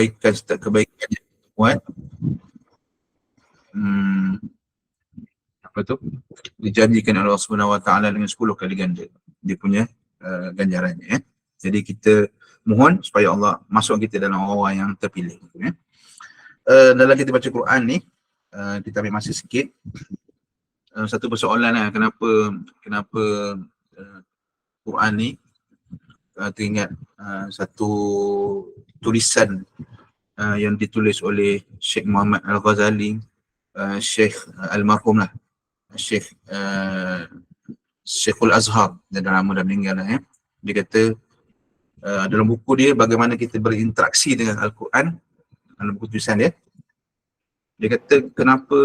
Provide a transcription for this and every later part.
kebaikan setiap kebaikan yang buat apa tu dijanjikan oleh Allah Subhanahu Wa Taala dengan 10 kali ganda dia punya ganjarannya ya. Jadi kita mohon supaya Allah masuk kita dalam orang yang terpilih ya. Dalam kita baca Quran ni kita ambil masa sikit. Satu persoalan lah, kenapa Quran ni teringat satu tulisan yang ditulis oleh Syekh Muhammad Al-Ghazali, Syekh Almarhum lah, Syekhul Azhar, dan dah lama dah meninggal lah ya. Dia kata dalam buku dia bagaimana kita berinteraksi dengan Al-Quran, dalam buku tulisan dia, dia kata kenapa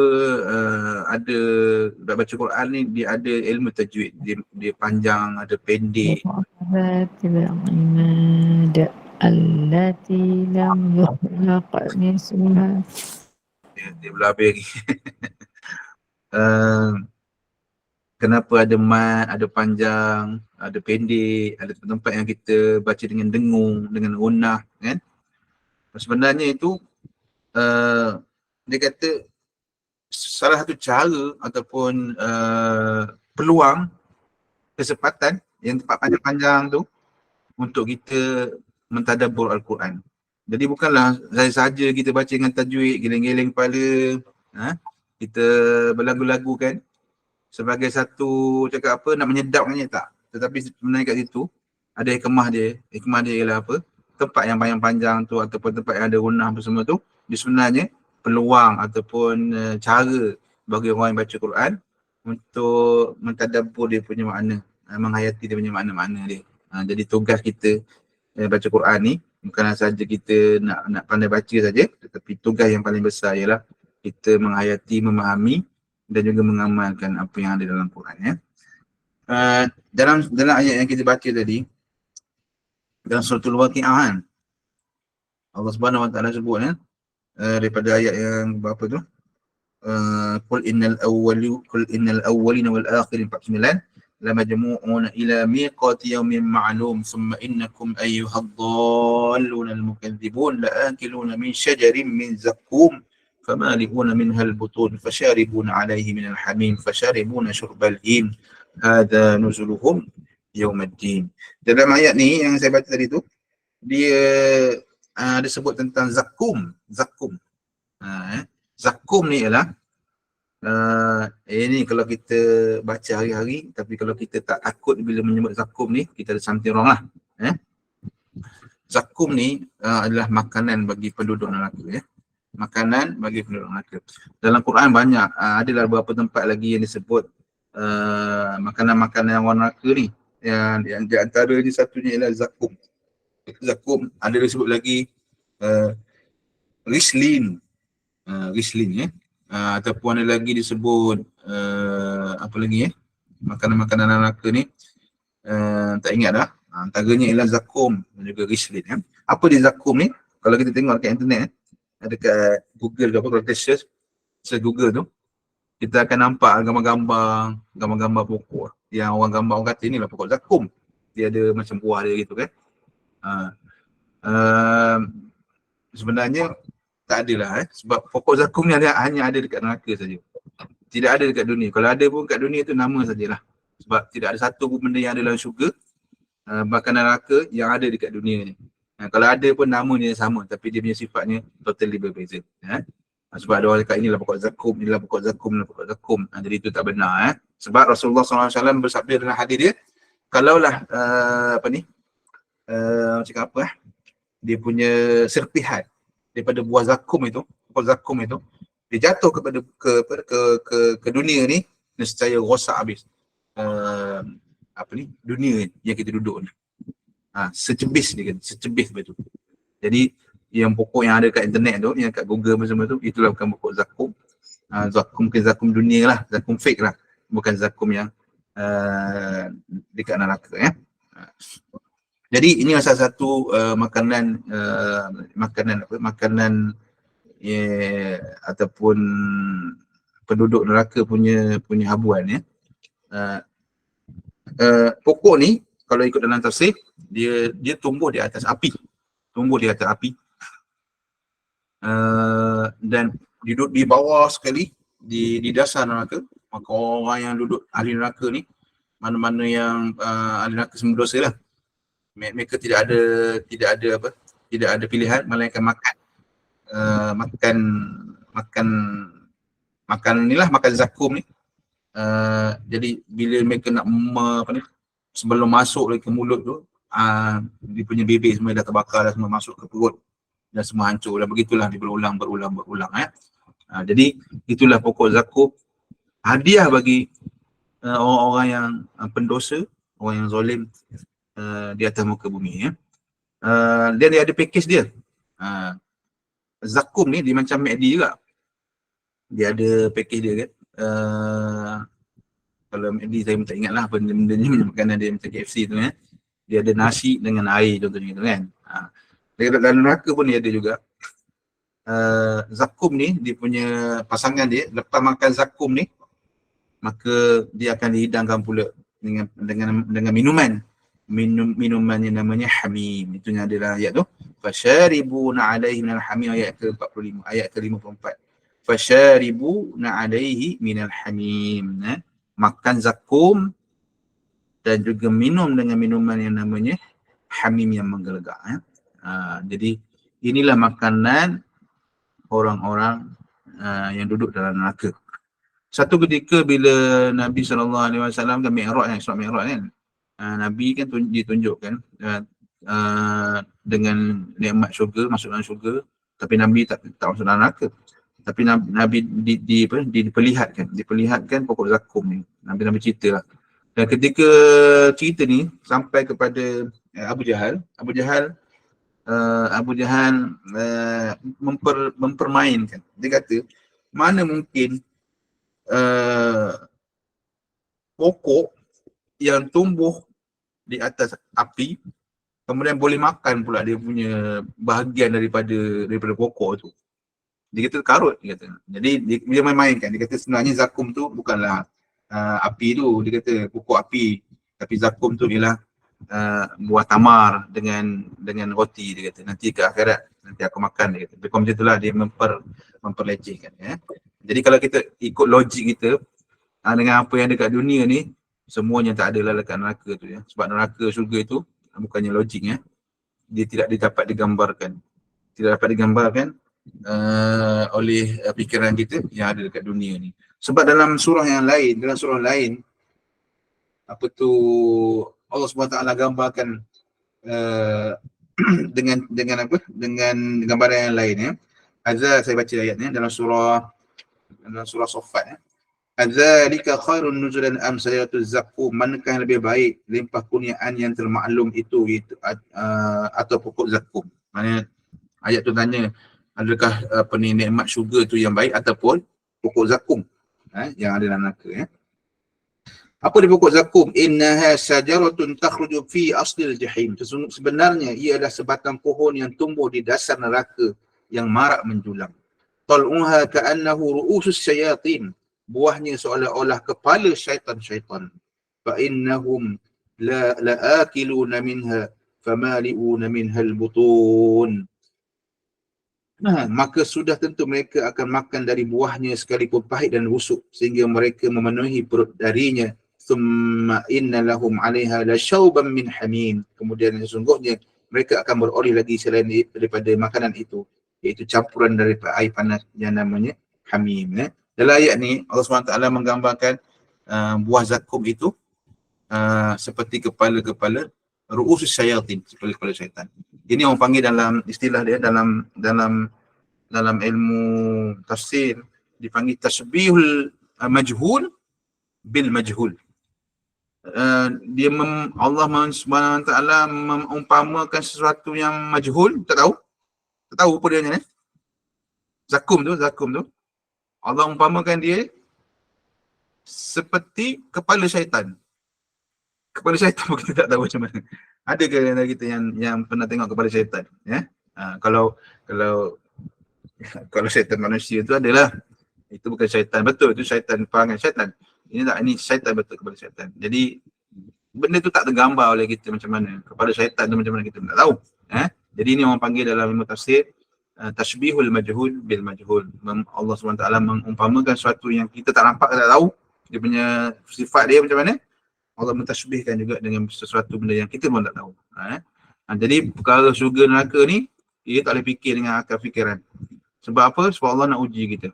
ada baca Quran ni dia ada ilmu tajwid, dia panjang, ada pendek. Allati lam yukhlaq misluha. Dia berlabih lagi. Kenapa ada mat, ada panjang, ada pendek, ada tempat yang kita baca dengan dengung, dengan gunnah kan. Sebenarnya itu dia kata salah satu cara ataupun peluang, kesempatan yang tempat panjang-panjang tu untuk kita mentadabbur Al-Quran. Jadi bukanlah saja kita baca dengan tajwid, geleng-geleng kepala, kita berlagu-lagu kan, sebagai satu cakap apa, nak menyedapkannya tak. Tetapi sebenarnya kat situ ada hikmah dia. Hikmah dia ialah apa? Tempat yang panjang-panjang tu ataupun tempat yang ada gunah apa semua tu, dia sebenarnya peluang ataupun cara bagi orang yang baca Quran untuk mentadabbur dia punya makna, menghayati dia punya makna-makna dia. Jadi tugas kita baca Quran ni bukanlah saja kita nak pandai baca saja, tetapi tugas yang paling besar ialah kita menghayati, memahami dan juga mengamalkan apa yang ada dalam Quran ya. Dalam ayat yang kita baca tadi, dalam suratul Waqi'ah kan, Allah Subhanahu Wa Taala sebut daripada ayat yang berapa tu, qul innal awwalina wal akhirin 49 lamajmu'una ila miqati yawmin ma'lum thumma innakum ayyuhad-dalluna al-mukadzibun la'akiluna min shajarin min zaqqum famali'una minha al-butun fasharibuna 'alayhi min al-hamim fasharibuna syurbal him hadza nuzuluhum yawmiddin. Dalam ayat ni yang saya baca tadi tu, dia disebut tentang zakum. Zakum ni ialah ini kalau kita baca hari-hari, tapi kalau kita tak takut bila menyebut zakum ni, kita ada something wrong lah. Zakum ni adalah makanan bagi penduduk neraka ya. Makanan bagi penduduk neraka. Dalam Quran banyak, adalah beberapa tempat lagi yang disebut makanan-makanan orang neraka ni. Yang di antaranya satunya ialah zakum. Zakum ada disebut lagi rislin. Rislin ya. Ataupun ada lagi disebut apa lagi ya, makanan-makanan neraka ni tak ingat dah. Antaranya ialah zakum dan juga rislin ya. Apa dia zakum ni? Kalau kita tengok kat internet, dekat Google ke apa, kalau kita search Google tu, kita akan nampak gambar-gambar pokok yang orang gambar, orang kata inilah pokok zakum. Dia ada macam buah dia gitu kan. Sebenarnya tak adalah sebab pokok zakum ni hanya ada dekat neraka saja. Tidak ada dekat dunia. Kalau ada pun kat dunia tu nama sajalah. Sebab tidak ada satu pun benda yang ada dalam syurga, bahkan neraka yang ada dekat dunia ni. Kalau ada pun nama dia sama, tapi dia punya sifatnya totally berbeza. Sebab ada orang cakap inilah pokok zakum, inilah pokok zakum, inilah pokok zakum. Jadi itu tak benar. Sebab Rasulullah SAW bersabda dalam hadis dia, kalaulah cakap apa dia punya serpihan daripada buah zakum itu, pokok zakum itu, dia jatuh kepada ke dunia ni, nescaya rosak habis dunia yang kita duduk ni. Secebis dia kan, secebis betul. Jadi yang pokok yang ada kat internet tu, yang kat Google macam tu, itulah bukan pokok zakum. Zakum ke zakum dunia lah, zakum fake lah, bukan zakum yang dekat neraka ya. Jadi ini salah satu makanan ataupun penduduk neraka punya habuan ya. Pokok ni kalau ikut dalam tafsir, dia tumbuh di atas api. dan duduk di bawah sekali, di dasar neraka. Maka orang yang duduk ahli neraka ni, mana-mana yang ahli neraka semua dosa lah, mereka tidak ada pilihan melainkan makan inilah, makan zakum ni. Jadi bila mereka nak sebelum masuk lagi ke mulut tu, dia punya bibir semua dah terbakar, dah semua masuk ke perut dan semua hancur, dan begitulah dia berulang. Jadi itulah pokok zakum, hadiah bagi orang-orang yang pendosa, orang yang zalim di atas muka bumi. Dan dia ada package dia. Zakum ni dia macam McD juga, dia ada package dia kan. Kalau McD saya pun tak ingat lah benda-benda makanan dia macam KFC tu. Dia ada nasi dengan air contohnya gitu kan. Dalam neraka pun dia ada juga. Zakum ni, dia punya pasangan dia, lepas makan zakum ni, maka dia akan dihidangkan pula dengan minuman yang namanya hamim. Itu yang ada dalam ayat tu. Fasyaribuna alaihi minal hamim, ayat ke-45, ayat ke-54. Fasyaribuna alaihi minal hamim. Makan zakum dan juga minum dengan minuman yang namanya hamim yang menggelegak. Jadi inilah makanan orang-orang yang duduk dalam neraka. Satu ketika bila Nabi SAW kan Mi'raj, Isra Mi'raj kan, Nabi kan ditunjukkan dengan nikmat syurga, masuk dalam syurga, tapi Nabi tak masuk dalam neraka. Tapi Nabi diperlihatkan pokok zakum ni. Nabi cerita lah. Dan ketika cerita ni sampai kepada Abu Jahal mempermainkan. Dia kata, mana mungkin pokok yang tumbuh di atas api kemudian boleh makan pula dia punya bahagian daripada pokok tu. Dia kata karut, dia kata. Jadi dia main-mainkan. Dia kata sebenarnya zakum tu bukanlah api tu. Dia kata pokok api. Tapi zakum tu ialah buah tamar dengan roti, dia kata. Nanti ke akhirat nanti aku makan, dia kata. Tapi macam itulah dia memperlecehkan. Jadi kalau kita ikut logik kita dengan apa yang ada kat dunia ni, semuanya tak adalah dekat neraka tu ya. Sebab neraka syurga itu bukannya logik ya. Dia tidak dapat digambarkan. Tidak dapat digambarkan oleh fikiran kita yang ada dekat dunia ni. Sebab dalam surah lain apa tu, Allah SWT gambarkan dengan apa? Dengan gambaran yang lain ya. Azza, saya baca ayatnya dalam surah Saffat ya. Adzalika khairun nuzulan am sayatuz zakum, manakah yang lebih baik limpah kurniaan yang termaklum itu atau pokok zakum. Maknanya ayat tu tanya, adakah nikmat syurga tu yang baik ataupun pokok zakum yang ada dalam neraka ya. Apa di pokok zakum? Innaha syajaratun takhruju fi aslil jahim. Sebenarnya ia adalah sebatang pohon yang tumbuh di dasar neraka yang marak menjulang. Tal'uha ka'annahu ru'usus syayatin. Buahnya seolah-olah kepala syaitan-syaitan. Fa innahum la'akiluna minha famali'una minhal butun. Maka sudah tentu mereka akan makan dari buahnya sekalipun pahit dan busuk sehingga mereka memenuhi perut darinya. Thumma inna lahum 'alaiha lasyauban min hamim. Kemudian sesungguhnya mereka akan beroleh lagi selain daripada makanan itu, iaitu campuran daripada air panas yang namanya hamim. Dalam ayat ni Allah SWT menggambarkan buah zakum itu seperti kepala-kepala ru'usus syayatin, kepala-kepala syaitan. Ini orang panggil dalam istilah dia dalam ilmu tafsir dipanggil tasbihul majhul bil majhul. Allah SWT mengumpamakan sesuatu yang majhul, tak tahu apa dia ni. Zakum tu Allah umpamakan dia seperti kepala syaitan. Kepala syaitan pun kita tak tahu macam mana. Ada ke antara kita yang pernah tengok kepala syaitan ya? Kalau syaitan manusia tu adalah, itu bukan syaitan betul, itu syaitan perangai syaitan. Ini syaitan betul, kepala syaitan. Jadi benda tu tak tergambar oleh kita macam mana. Kepala syaitan tu macam mana kita tak tahu. Jadi ini orang panggil dalam ilmu tafsir tashbihul majhul bil majhul. Allah SWT mengumpamakan sesuatu yang kita tak nampak, tak tahu dia punya sifat dia macam mana, Allah mentashbihkan juga dengan sesuatu benda yang kita pun tak tahu. Jadi perkara syurga neraka ni dia tak boleh fikir dengan akal fikiran. Sebab apa? Sebab Allah nak uji kita.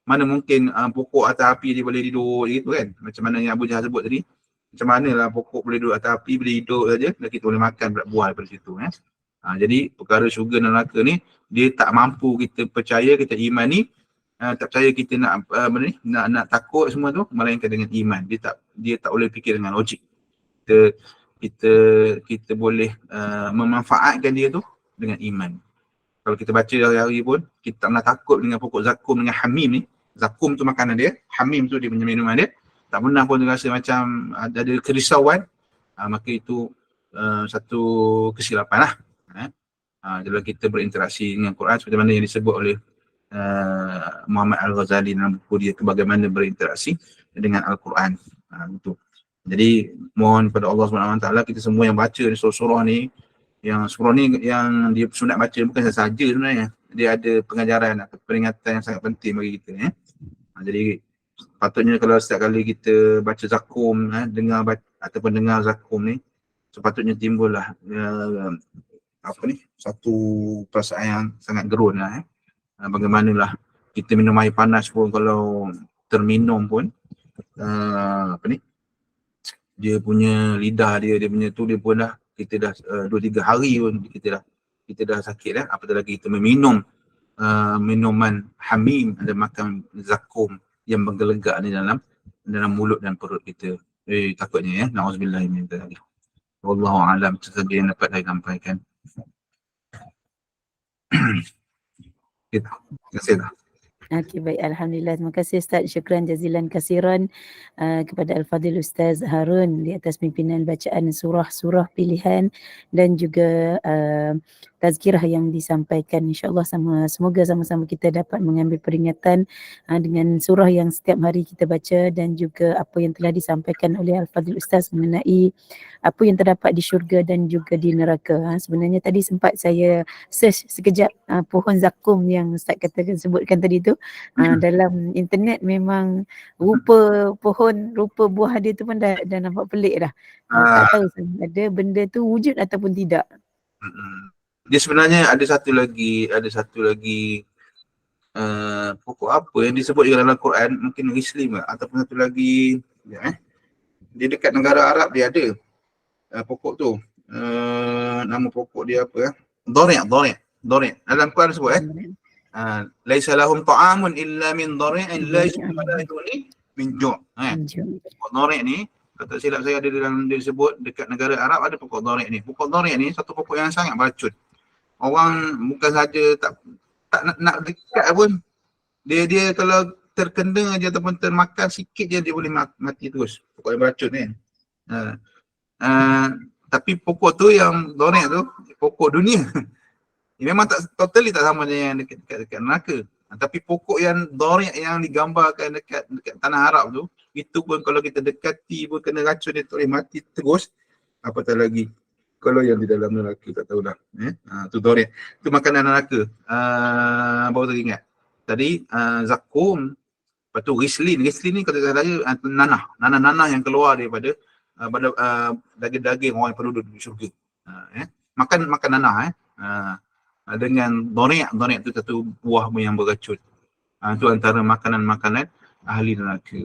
Mana mungkin pokok atas api dia boleh duduk gitu kan, macam mana yang Abu Jahal sebut tadi. Macam manalah pokok boleh duduk atas api, boleh hidup saja dan kita boleh makan buah daripada situ. Jadi perkara syurga dan neraka ni dia tak mampu kita percaya, kita imani, tak percaya kita nak takut semua tu, melainkan dengan iman. Dia tak boleh fikir dengan logik. Kita boleh memanfaatkan dia tu dengan iman. Kalau kita baca hari-hari pun, kita tak pernah takut dengan pokok zakum dengan hamim ni. Zakum tu makanan dia, hamim tu dia punya minuman dia. Tak pernah pun rasa macam ada kerisauan, maka itu satu kesilapan lah. Dalam kita berinteraksi dengan Quran seperti mana yang disebut oleh Muhammad Al-Ghazali dalam buku dia Bagaimana Berinteraksi dengan Al-Quran. Itu. Jadi mohon kepada Allah SWT, kita semua yang baca ni surah ni, yang surah ni yang dia sunat baca bukan sahaja sebenarnya. Dia ada pengajaran atau peringatan yang sangat penting bagi kita. Jadi patutnya kalau setiap kali kita baca zakum, ataupun dengar zakum ni, sepatutnya timbullah satu perasaan yang sangat gerun lah. Bagaimanalah kita minum air panas pun, kalau terminum pun dia punya lidah dia punya tu, dia pun dah, kita dah 2-3 hari pun kita dah sakit dah. Apatah lagi kita meminum minuman hamim, ada makan zakum yang menggelegak ni dalam mulut dan perut kita. Takutnya na'udzubillah min dzalik. Wallahu a'lam. Itu saja yang dapat saya sampaikan. Terima kasih. Okey, baik. Alhamdulillah. Terima kasih Ustaz. Syukran jazilan kasiran kepada Al-Fadhil Ustaz Harun di atas pimpinan bacaan surah-surah pilihan dan juga tazkirah yang disampaikan. InsyaAllah semoga sama-sama kita dapat mengambil peringatan dengan surah yang setiap hari kita baca dan juga apa yang telah disampaikan oleh Al-Fadhil Ustaz mengenai apa yang terdapat di syurga dan juga di neraka. Sebenarnya tadi sempat saya search sekejap pohon zakum yang Ustaz sebutkan tadi tu. Dalam internet memang rupa pohon, rupa buah dia tu pun dah nampak pelik dah. Tak tahu ada benda tu wujud ataupun tidak. Dia sebenarnya ada satu lagi pokok apa yang disebut juga dalam Quran, mungkin Rislim ataupun satu lagi dia dekat negara Arab dia ada pokok tu. Nama pokok dia apa? Dhari'. Dalam Quran sebut laisa lahum ta'amun illa min dhari'in la yashma'uni min ju'. Pokok dhari' ni, kata silap saya, ada dalam dia disebut dekat negara Arab ada pokok dhari' ni. Pokok dhari' ni satu pokok yang sangat beracun. Orang bukan saja tak nak dekat pun, dia kalau terkena je ataupun termakan sikit je dia boleh mati terus. Pokok yang beracun ni. Tapi pokok tu yang dhari' tu pokok dunia. Memang totally tak sama dengan yang dekat neraka. Tapi pokok yang dhari' yang digambarkan dekat tanah Arab tu, itu pun kalau kita dekati pun kena racun, dia tak boleh mati terus. Apatah lagi kalau yang di dalam neraka, tak tahulah. Tu dhari'. Tu makanan neraka. Baru teringat. Tadi zakum, lepas tu rislin. Rislin ni kata saya nanah yang keluar daripada daging-daging orang yang penduduk di syurga. Makan nanah dengan dhari' tu satu buah yang beracun. Itu antara makanan-makanan ahli neraka.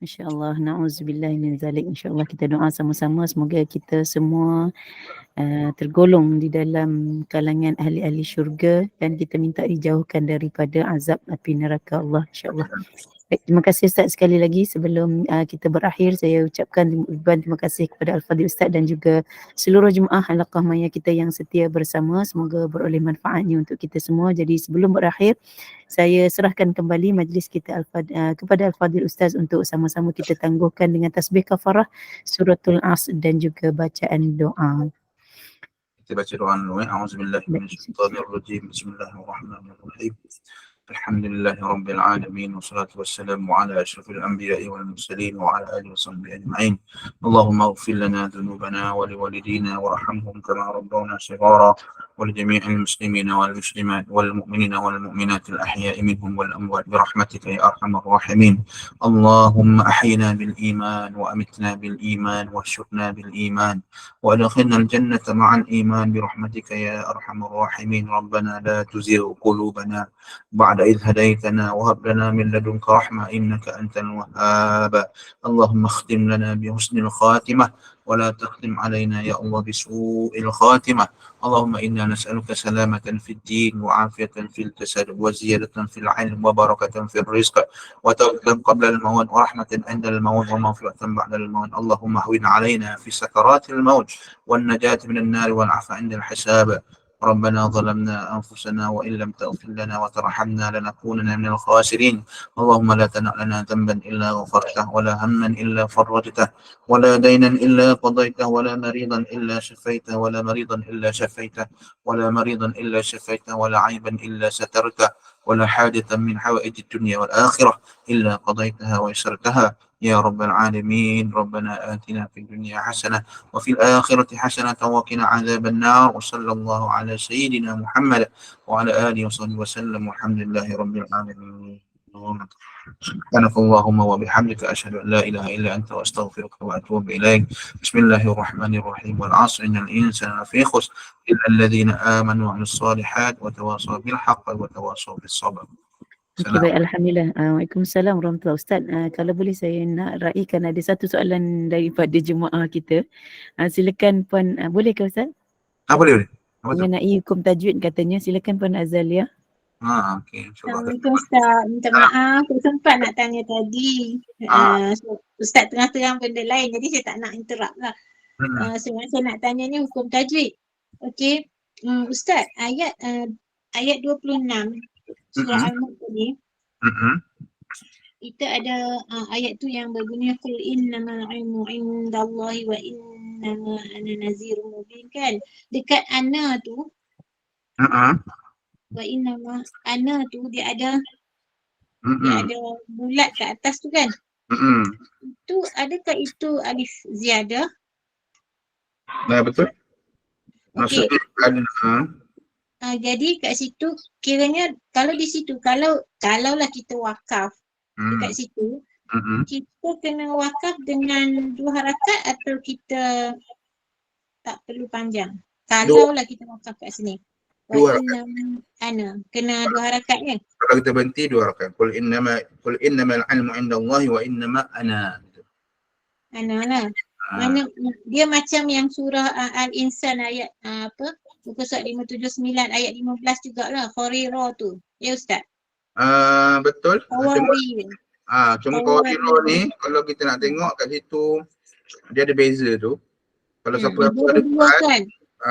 InsyaAllah, na'udzubillah min zalik. InsyaAllah kita doa sama-sama semoga kita semua tergolong di dalam kalangan ahli-ahli syurga dan kita minta dijauhkan daripada azab api neraka Allah, insyaAllah. Baik, terima kasih Ustaz sekali lagi. Sebelum kita berakhir, saya ucapkan terima kasih kepada Al-Fadhil Ustaz dan juga seluruh jemaah Halaqah Maya kita yang setia bersama. Semoga beroleh manfaatnya untuk kita semua. Jadi sebelum berakhir, saya serahkan kembali majlis kita kepada Al-Fadhil Ustaz untuk sama-sama kita tangguhkan dengan tasbih kafarah, suratul As dan juga bacaan doa. Kita baca doa dulu. A'udzubillahi minasyaitonirrajim. Bismillahirrahmanirrahim. الحمد لله رب العالمين والصلاة والسلام على أشرف الأنبياء والمرسلين وعلى آله وصحبه أجمعين. اللهم اغفر لنا ذنوبنا ولوالدينا وارحمهم كما ربونا صغارا، ولجميع المسلمين والمسلمات والمؤمنين والمؤمنات الأحياء منهم والأموات برحمتك يا أرحم الراحمين. اللهم أحينا بالإيمان وأمتنا بالإيمان واحشرنا بالإيمان وأدخلنا الجنة مع الإيمان برحمتك يا أرحم الراحمين. ربنا لا تزغ قلوبنا بعد إذ هديتنا وهب لنا من لدنك رحمة إنك أنت الوهاب. اللهم اختم لنا بحسن الخاتمة ولا تختم علينا يا الله بسوء الخاتمة. اللهم إنا نسألك سلامة في الدين وعافية في الجسد وزيادة في العلم وبركة في الرزق وتوبة قبل الموت ورحمة عند الموت ومغفرة بعد الموت. اللهم اهون علينا في سكرات الموت والنجاة من النار والعفو عند الحساب. ربنا ظلمنا أنفسنا وإن لم تغفر لنا وترحمنا لنكونن من الخاسرين. اللهم لا تدع لنا ذنبا إلا غفرته ولا هما إلا فرجته ولا دينا إلا قضيته ولا مريضا إلا شفيته ولا مريضا إلا شفيته ولا مريضا إلا شفيته ولا عيبا إلا سترته ولا حادثا من حوائج الدنيا والآخرة إلا قضيتها ويسرتها يا رب العالمين. ربنا آتنا في الدنيا حسنة وفي الآخرة حسنة وقنا عذاب النار. وصلى الله على سيدنا محمد وعلى آله وصحبه وسلم والحمد لله رب العالمين. سبحانك اللهم وبحمدك أشهد أن لا إله إلا أنت وأستغفرك وأتوب إليك. بسم الله الرحمن الرحيم. والعصر إن الإنسان لفي خسر إلا الذين آمنوا وعملوا الصالحات وتواصوا بالحق وتواصوا بالصبر. Okey, baik, Alhamdulillah. Waalaikumsalam warahmatullahi Ustaz. Kalau boleh saya nak raikan ada satu soalan daripada jemaah kita. Silakan Puan, boleh ke Ustaz? Boleh. Apa tu? Mengenai hukum tajwid katanya, silakan Puan Azalia. Okey. Assalamualaikum Ustaz. Minta maaf, saya sempat nak tanya tadi. Ustaz tengah terang benda lain, jadi saya tak nak interrupt lah. Sebenarnya saya nak tanya ni hukum tajwid. Okey, Ustaz, ayat 26 surah Al-Mulk tadi, kita ada ayat tu yang berbunyi qul innamal ilmu indallahi wa innama ana nazirun mubin kan. Dekat ana tu wa innama ana tu dia ada bulat kat atas tu kan. Itu adakah itu alif ziyadah? Betul. Okey. Maksudnya Jadi kat situ kiranya kalau di situ kalaulah kita wakaf dekat situ, kita kena wakaf dengan 2 harakat atau kita tak perlu panjang? Kalaulah kita wakaf kat sini. Wa inna kena 2 harakat kan? Kalau kita berhenti 2 harakat. Qul innamal ilmu indallahi wa innama ana. Ana lah. Mana dia macam yang surah Al-Insan ayat muka surat 579 ayat 15 jugalah, Kharira tu. Ya Ustaz? Betul. Cuma Kharira ni kalau kita nak tengok kat situ dia ada beza tu. Kalau siapa ada kan.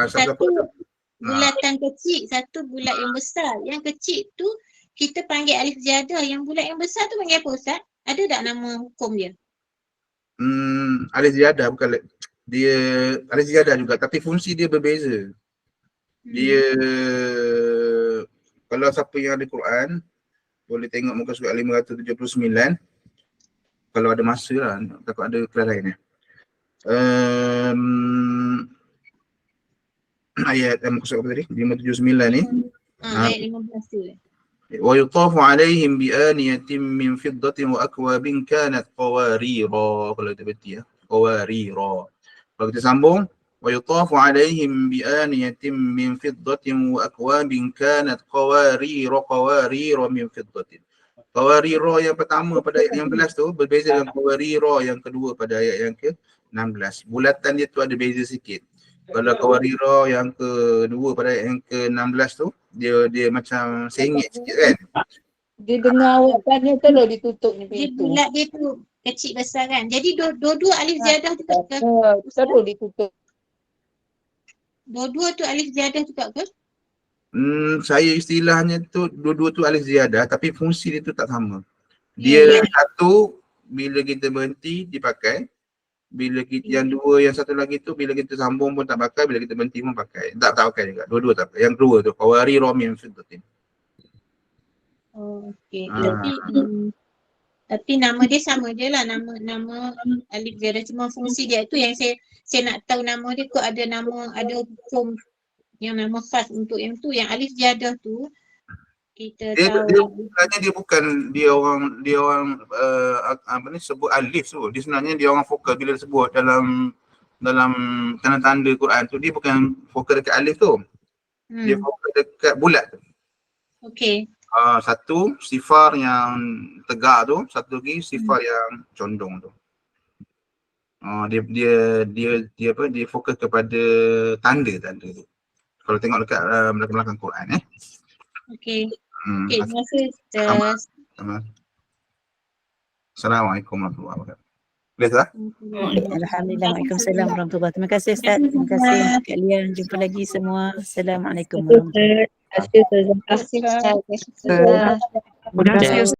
Satu ada bulatan kecil, satu bulat yang besar. Yang kecil tu kita panggil alif ziyadah, yang bulat yang besar tu panggil apa Ustaz? Ada tak nama hukum dia? Alif ziyadah bukan dia alif ziyadah juga tapi fungsi dia berbeza. Dia kalau siapa yang ada Quran boleh tengok muka surat 579 kalau ada masa lah, takut ada kelas lain ya. Ayat muka surat apa tadi? 579 ni. Ayat 15 tu. ويطاف عليهم بآنية من فضة وأكواب كانت قواريرا. Kalau kita berhenti ya, قواريرا. Kalau kita sambung, ويطاف عليهم بآنية من فضة وأكواب كانت قوارير من فضة. قوارير yang pertama pada ayat yang 11 tu berbeza dengan قوارير yang kedua pada ayat yang ke-16. Bulatan dia tu ada beza sikit. Kalau Qawarira yang kedua pada ayat yang ke-16 tu dia macam sengit sikit kan. Dia dengar awak tanya kalau ditutup ni Dia pintu. bulat dia tu kecil besar kan. Jadi dua-dua alif ziyadah juga ke? Terus ditutup. Dua-dua tu alif ziyadah juga ke? Saya istilahnya tu dua-dua tu alif ziyadah tapi fungsi dia tu tak sama. Dia satu bila kita berhenti dipakai. Bila kita yang dua, yang satu lagi tu bila kita sambung pun tak pakai, bila kita berhenti pun pakai. Tak pakai juga. Dua-dua tak pakai. Yang kedua tu Qawarira min fiddatin. Oh, okey. Ah. Tapi nama dia sama je lah, nama alif ziyadah, cuma fungsi dia tu yang saya nak tahu nama dia, kok ada hukum yang nama khas untuk yang tu, yang alif ziyadah tu kita Dia tahu. sebenarnya dia bukan dia orang apa ni sebut alif tu. Dia sebenarnya dia orang fokus bila sebut dalam tanda-tanda Quran tu, dia bukan fokus dekat alif tu. Dia fokus dekat bulat. Okey. Satu sifar yang tegak tu, satu lagi sifar yang condong tu. Dia fokus kepada tanda-tanda tu. Kalau tengok dekat belakang Quran Okey. Okey, terima kasih. Assalamualaikum warahmatullahi wabarakatuh. Boleh tak? Alhamdulillah. Waalaikumsalam warahmatullahi. Terima kasih Ustaz. Terima kasih kalian. Jumpa lagi semua. Assalamualaikum warahmatullahi wabarakatuh. Terima kasih. Terima kasih. Terima kasih.